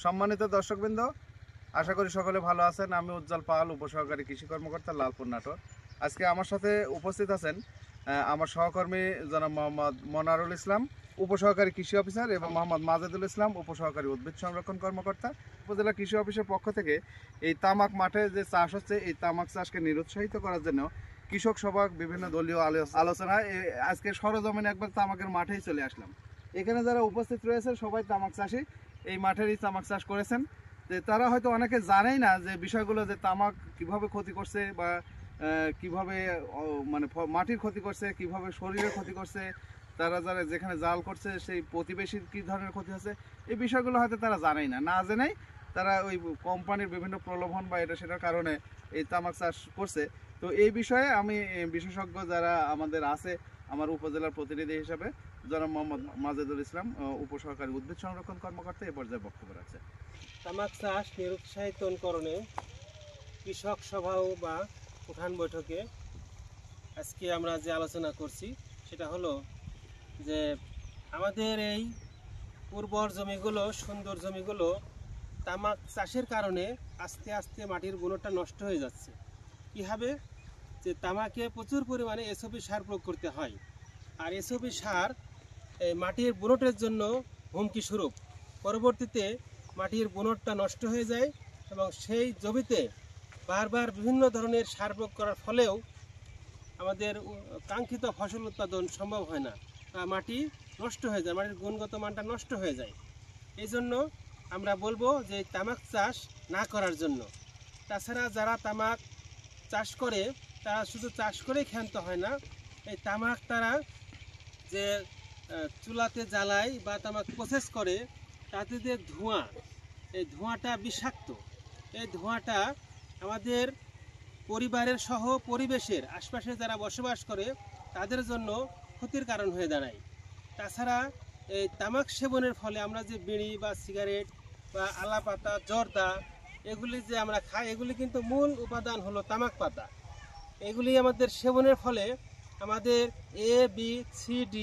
সম্মানিত দর্শকবৃন্দ, আশা করি সকলে ভালো আছেন। আমি উজ্জ্বল পাল, উপসহকারী কৃষি কর্মকর্তা, লালপুর নাটোর। আজকে আমার সাথে উপস্থিত আছেন আমার সহকর্মী জনাব মোহাম্মদ মনারুল ইসলাম, উপসহকারী কৃষি অফিসার, এবং মোহাম্মদ মাজেদুল ইসলাম, উপসহকারী উদ্ভিদ সংরক্ষণ কর্মকর্তা। উপজেলা কৃষি অফিসের পক্ষ থেকে এই তামাক মাঠে যে চাষ হচ্ছে, এই তামাক চাষকে নিরুৎসাহিত করার জন্য কৃষক সভা, বিভিন্ন দলীয় আলোচনায় আজকে সরজমিনে একবার তামাকের মাঠেই চলে আসলাম। এখানে যারা উপস্থিত রয়েছে সবাই তামাক চাষি, এই মাঠেরই তামাক চাষ করেছেন। যে তারা হয়তো অনেকে জানেই না যে বিষয়গুলো, যে তামাক কিভাবে ক্ষতি করছে বা কিভাবে মানে মাটির ক্ষতি করছে, কিভাবে শরীরের ক্ষতি করছে, তারা যারা যেখানে জাল করছে সেই প্রতিবেশীর কী ধরনের ক্ষতি হচ্ছে, এই বিষয়গুলো হয়তো তারা জানেই না জেনেই তারা ওই কোম্পানির বিভিন্ন প্রলোভন বা এটা সেটার কারণে এই তামাক চাষ করছে। তো এই বিষয়ে আমি বিশেষজ্ঞ যারা আমাদের আছে, আমার উপজেলার প্রতিনিধি হিসাবে জনাব মোহাম্মদ মাজেদুল ইসলাম, উপসহকারী উদ্ভিদ সংরক্ষণ কর্মকর্তা, এ পর্যায়ে বক্তব্য রাখছে। তামাক চাষ নিরুৎসাহিতকরণে কৃষক সভাও বা উঠান বৈঠকে আজকে আমরা যে আলোচনা করছি সেটা হলো যে আমাদের এই উর্বর জমিগুলো, সুন্দর জমিগুলো তামাক চাষের কারণে আস্তে আস্তে মাটির গুণটা নষ্ট হয়ে যাচ্ছে। কীভাবে? যে তামাকে প্রচুর পরিমাণে এসওপি সার প্রয়োগ করতে হয়, আর এসওপি সার মাটির বুনটের জন্য হুমকি স্বরূপ। পরবর্তীতে মাটির বুনটটা নষ্ট হয়ে যায় এবং সেই জমিতে বারবার বিভিন্ন ধরনের সার প্রয়োগ করার ফলেও আমাদের কাঙ্ক্ষিত ফসল উৎপাদন সম্ভব হয় না, মাটি নষ্ট হয়ে যায়, মাটির গুণগত মানটা নষ্ট হয়ে যায়। এই জন্য আমরা বলবো যে তামাক চাষ না করার জন্য। তাছাড়া যারা তামাক চাষ করে তারা শুধু চাষ করেই ক্ষান্ত হয় না, এই তামাক তারা যে চুলাতে জ্বালায় বা তামাক প্রসেস করে, তাতে যে ধোঁয়া, এই ধোঁয়াটা বিষাক্ত। এই ধোঁয়াটা আমাদের পরিবারের সহ পরিবেশের আশপাশে যারা বসবাস করে তাদের জন্য ক্ষতির কারণ হয়ে দাঁড়ায়। তাছাড়া এই তামাক সেবনের ফলে আমরা যে বিড়ি বা সিগারেট বা আলা পাতা, জর্দা এগুলি যে আমরা খাই, এগুলি কিন্তু মূল উপাদান হলো তামাক পাতা। এগুলি আমাদের সেবনের ফলে আমাদের ABCD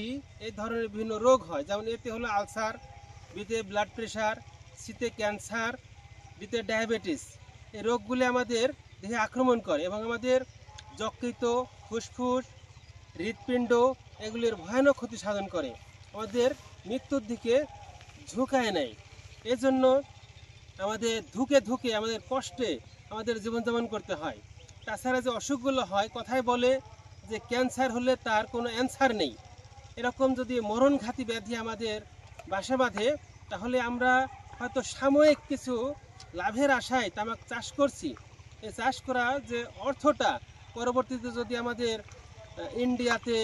এই ধরনের বিভিন্ন রোগ হয়। যেমন এতে হলো আলসার, বিতে ব্লাড প্রেশার, সিতে ক্যান্সার, বিতে ডায়াবেটিস। এই রোগগুলি আমাদের দেহে আক্রমণ করে এবং আমাদের যকৃত, ফুসফুস, হৃৎপিণ্ড এগুলির ভয়ানক ক্ষতি সাধন করে, আমাদের মৃত্যুর দিকে ঝুঁকায় নেয়। এজন্য আমাদের ধুকে ধুকে আমাদের কষ্টে আমাদের জীবনযাপন করতে হয়। তাছাড়া যে অসুখগুলো হয়, কথায় বলে যে ক্যান্সার হলে তার কোনো অ্যান্সার নেই। এরকম যদি মরণঘাতী ব্যাধি আমাদের বাসা বাঁধে, তাহলে আমরা হয়তো সাময়িক কিছু লাভের আশায় তামাক চাষ করছি। এই চাষ করা যে অর্থটা পরবর্তীতে যদি আমাদের ইন্ডিয়াতে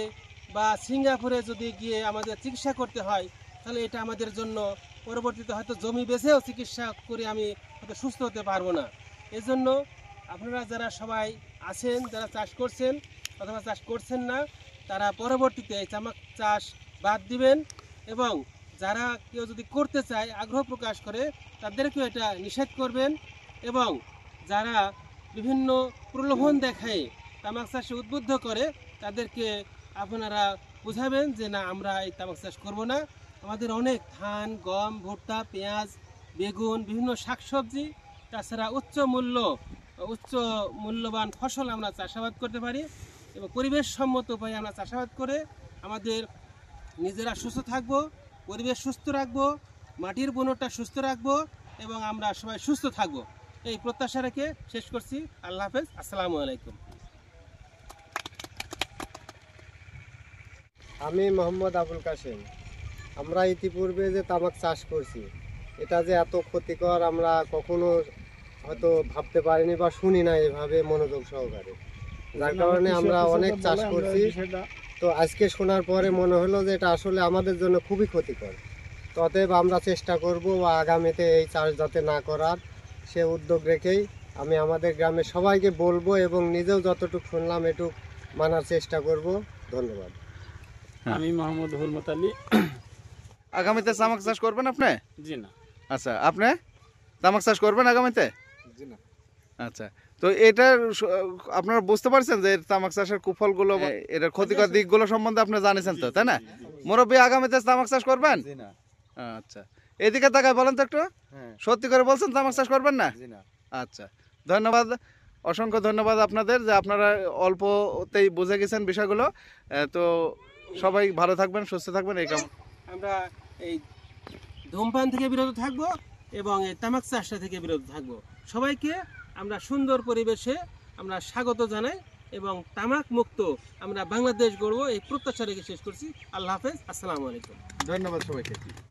বা সিঙ্গাপুরে যদি গিয়ে আমাদের চিকিৎসা করতে হয়, তাহলে এটা আমাদের জন্য পরবর্তীতে হয়তো জমি বেচেও চিকিৎসা করে আমি হয়তো সুস্থ হতে পারবো না। এজন্য আপনারা যারা সবাই আছেন, যারা চাষ করছেন অথবা চাষ করছেন না, তারা পরবর্তীতে এই তামাক চাষ বাদ দিবেন এবং যারা কেউ যদি করতে চায়, আগ্রহ প্রকাশ করে, তাদেরকেও এটা নিষেধ করবেন। এবং যারা বিভিন্ন প্রলোভন দেখায় তামাক চাষে উদ্বুদ্ধ করে, তাদেরকে আপনারা বুঝাবেন যে না, আমরা এই তামাক চাষ করবো না। আমাদের অনেক ধান, গম, ভুট্টা, পেঁয়াজ, বেগুন, বিভিন্ন শাকসবজি, তাছাড়া উচ্চ মূল্যবান ফসল আমরা চাষাবাদ করতে পারি এবং পরিবেশ সম্মত উপায়ে আমরা চাষাবাদ করে আমাদের নিজেরা সুস্থ থাকবো, পরিবেশ সুস্থ রাখবো, মাটির গুণটা সুস্থ রাখবো এবং আমরা সবাই সুস্থ থাকবো। এই প্রত্যাশা রেখে শেষ করছি। আল্লাহ হাফেজ, আসসালামু আলাইকুম। আমি মোহাম্মদ আবুল কাশেম। আমরা ইতিপূর্বে যে তামাক চাষ করছি, এটা যে এত ক্ষতিকর আমরা কখনো হয়তো ভাবতে পারিনি বা শুনি না এভাবে মনোযোগ সহকারে, যার কারণে আমরা অনেক চাষ করছি। তো আজকে শোনার পরে মনে হলো যে এটা আসলে আমাদের জন্য খুবই ক্ষতিকর। অতএব আমরা চেষ্টা করব বা আগামীতে এই চাষ যাতে না করার সে উদ্যোগ রেখেই আমি আমাদের গ্রামের সবাইকে বলবো এবং নিজেও যতটুকু শুনলাম এটুকু মানার চেষ্টা করব। ধন্যবাদ। আমি মোহাম্মদ হুরমত আলী। আগামীতে তামাক চাষ করবেন আপনি? জি না। আচ্ছা, আপনি তামাক চাষ করবেন আগামীতে? জি না। আচ্ছা, তো এটা আপনারা বুঝতে পারছেন যে তামাক চাষের কুফলগুলো, এর ক্ষতিকর দিকগুলো সম্বন্ধে আপনি জানেন তো, তাই না? মুরব্বী, আগামীতে তামাক চাষ করবেন? আচ্ছা, এদিকে তাকায় বলেন তো একটু, হ্যাঁ সত্যি করে বলছেন তামাক চাষ করবেন না? জি না। আচ্ছা, ধন্যবাদ, অসংখ্য ধন্যবাদ আপনাদের যে আপনারা অল্পতেই বুঝে গেছেন বিষয়গুলো। তো সবাই ভালো থাকবেন, সুস্থ থাকবেন, এই কাম। আমরা এই ধূমপান থেকে বিরত থাকব এবং এই তামাক চাষটা থেকে বিরত থাকব। সবাইকে আমরা সুন্দর পরিবেশে আমরা স্বাগত জানাই এবং তামাক মুক্ত আমরা বাংলাদেশ গড়ব এই প্রত্যাশা রেখে শেষ করছি। আল্লাহ হাফেজ, আসসালামু আলাইকুম। ধন্যবাদ সবাইকে।